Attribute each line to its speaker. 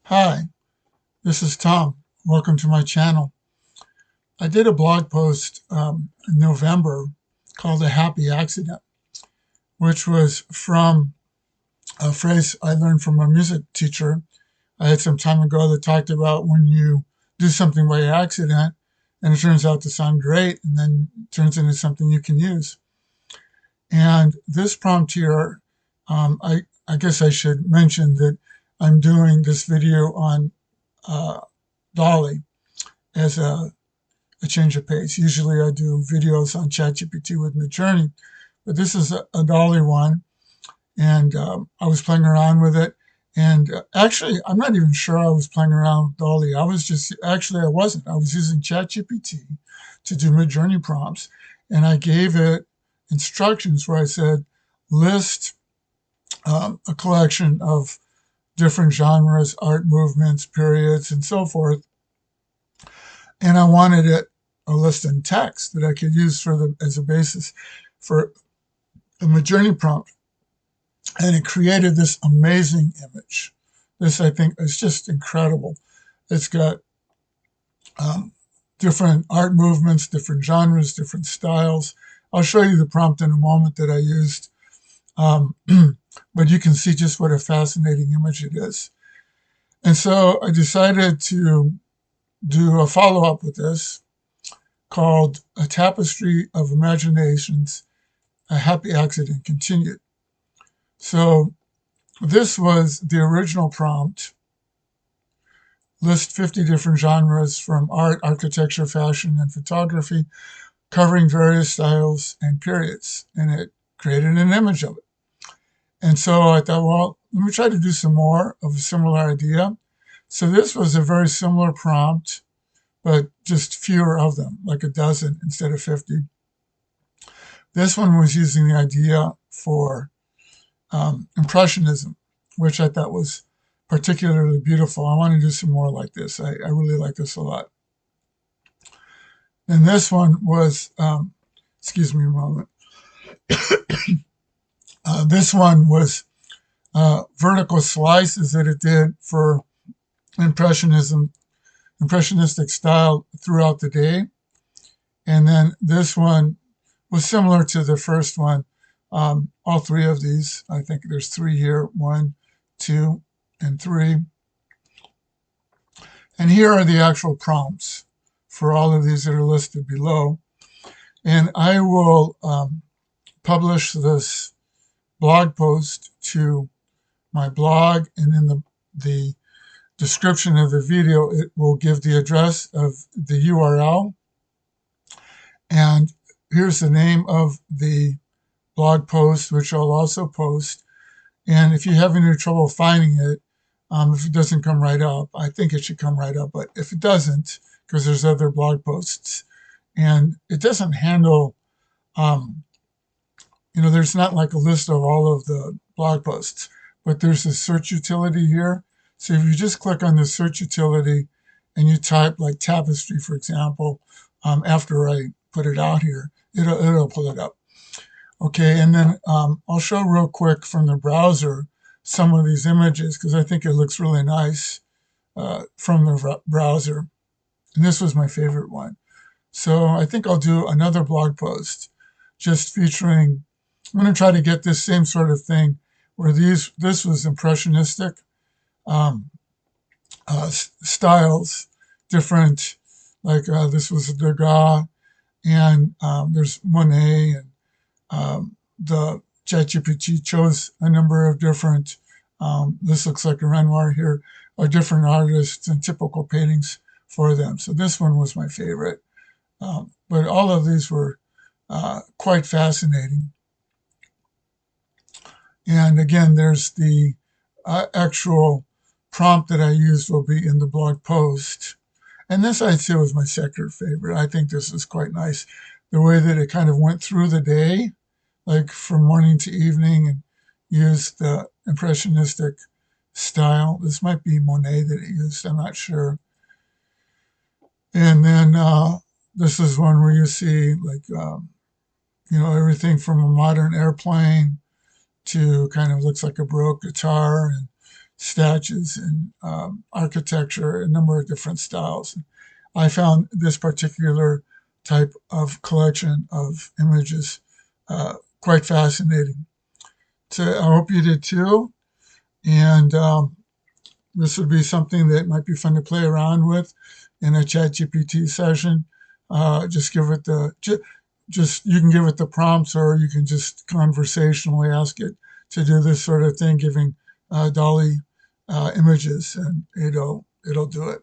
Speaker 1: Hi, this is Tom. Welcome to my channel. I did a blog post in November called A Happy Accident, which was from a phrase I learned from a music teacher I had some time ago that talked about when you do something by accident and it turns out to sound great and then turns into something you can use. And this prompt here, I guess I should mention that I'm doing this video on uh, DALL-E as a change of pace. Usually I do videos on ChatGPT with Midjourney, but this is a DALL-E one, and I was playing around with it. And actually, I'm not even sure I was playing around with DALL-E. I wasn't. I was using ChatGPT to do Midjourney prompts, and I gave it instructions where I said, list a collection of different genres, art movements, periods, and so forth. And I wanted it a list in text that I could use as a basis for a Midjourney prompt. And it created this amazing image. This, I think, is just incredible. It's got different art movements, different genres, different styles. I'll show you the prompt in a moment that I used. But you can see just what a fascinating image it is. And so I decided to do a follow-up with this called A Tapestry of Imaginations, A Happy Accident Continued. So this was the original prompt. List 50 different genres from art, architecture, fashion, and photography, covering various styles and periods. And it created an image of it. And so I thought, well, let me try to do some more of a similar idea. So this was a very similar prompt, but just fewer of them, like a dozen instead of 50. This one was using the idea for Impressionism, which I thought was particularly beautiful. I want to do some more like this. I really like this a lot. And this one was, excuse me a moment. This one was vertical slices that it did for impressionistic style throughout the day. And then this one was similar to the first one. All three of these, I think there's three here, 1, 2, and 3. And here are the actual prompts for all of these that are listed below. And I will publish this blog post to my blog, and in the description of the video, it will give the address of the URL. And here's the name of the blog post, which I'll also post. And if you have any trouble finding it, if it doesn't come right up, I think it should come right up. But if it doesn't, because there's other blog posts, and it doesn't handle, there's not like a list of all of the blog posts, but there's a search utility here. So if you just click on the search utility and you type like tapestry, for example, after I put it out here, it'll pull it up. Okay, and then I'll show real quick from the browser some of these images because I think it looks really nice from the browser. And this was my favorite one. So I think I'll do another blog post just featuring, I'm going to try to get this same sort of thing where this was impressionistic styles, different, like this was Degas, and there's Monet, and the ChatGPT chose a number of different, this looks like a Renoir here, or different artists and typical paintings for them. So this one was my favorite. But all of these were quite fascinating. And again, there's the actual prompt that I used will be in the blog post. And this I'd say was my second favorite. I think this is quite nice. The way that it kind of went through the day, like from morning to evening, and used the impressionistic style. This might be Monet that it used, I'm not sure. And then this is one where you see like, everything from a modern airplane to kind of looks like a Baroque guitar, and statues and architecture, a number of different styles. I found this particular type of collection of images quite fascinating. So I hope you did too. And this would be something that might be fun to play around with in a ChatGPT session. Just give it the just you can give it the prompts, or you can just conversationally ask it to do this sort of thing, giving DALL-E images, and it'll do it.